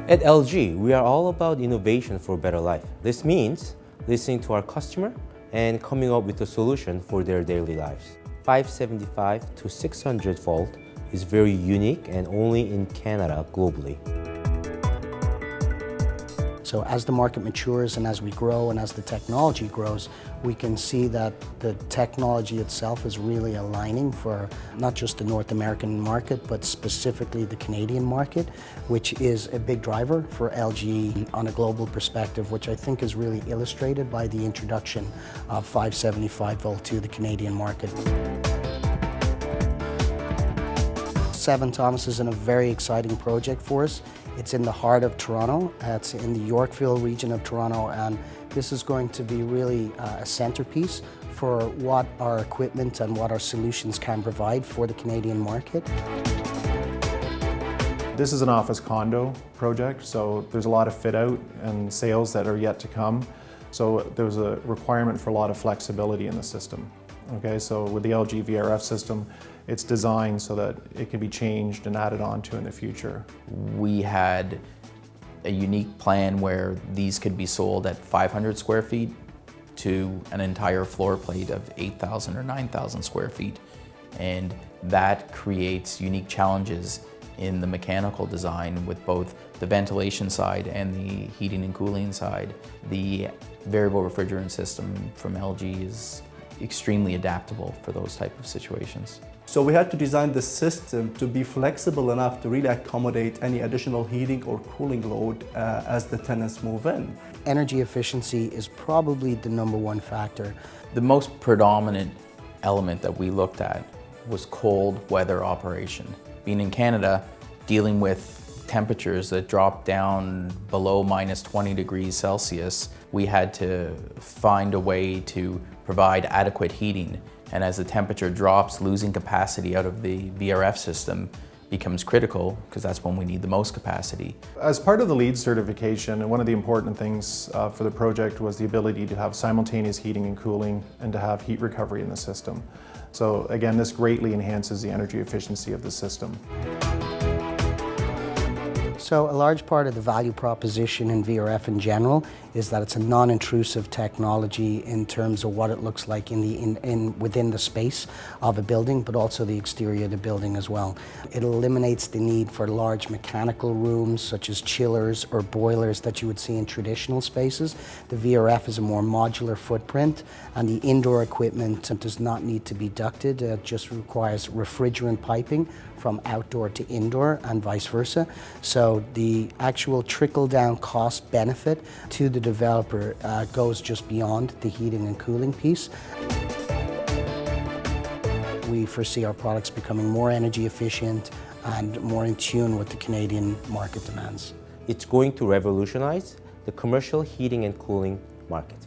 At LG, we are all about innovation for better life. This means listening to our customer and coming up with a solution for their daily lives. 575 to 600 volt is very unique and only in Canada globally. So as the market matures and as we grow and as the technology grows, we can see that the technology itself is really aligning for not just the North American market, but specifically the Canadian market, which is a big driver for LG on a global perspective, which I think is really illustrated by the introduction of 575 volt to the Canadian market. Seven Thomas is in a very exciting project for us. It's in the heart of Toronto. It's in the Yorkville region of Toronto, and this is going to be really a centerpiece for what our equipment and what our solutions can provide for the Canadian market. This is an office condo project, so there's a lot of fit out and sales that are yet to come. So there's a requirement for a lot of flexibility in the system. Okay, so with the LG VRF system, it's designed so that it can be changed and added on to in the future. We had a unique plan where these could be sold at 500 square feet to an entire floor plate of 8,000 or 9,000 square feet. And that creates unique challenges in the mechanical design with both the ventilation side and the heating and cooling side. The variable refrigerant system from LG is extremely adaptable for those type of situations. So we had to design the system to be flexible enough to really accommodate any additional heating or cooling load as the tenants move in. Energy efficiency is probably the #1 factor. The most predominant element that we looked at was cold weather operation. Being in Canada, dealing with temperatures that drop down below -20 degrees Celsius, we had to find a way to provide adequate heating. And as the temperature drops, losing capacity out of the VRF system becomes critical because that's when we need the most capacity. As part of the LEED certification, one of the important things for the project was the ability to have simultaneous heating and cooling and to have heat recovery in the system. So again, this greatly enhances the energy efficiency of the system. So a large part of the value proposition in VRF in general is that it's a non-intrusive technology in terms of what it looks like within the space of a building, but also the exterior of the building as well. It eliminates the need for large mechanical rooms such as chillers or boilers that you would see in traditional spaces. The VRF is a more modular footprint, and the indoor equipment does not need to be ducted. It just requires refrigerant piping from outdoor to indoor and vice versa. So the actual trickle-down cost benefit to the developer goes just beyond the heating and cooling piece. We foresee our products becoming more energy efficient and more in tune with the Canadian market demands. It's going to revolutionize the commercial heating and cooling market.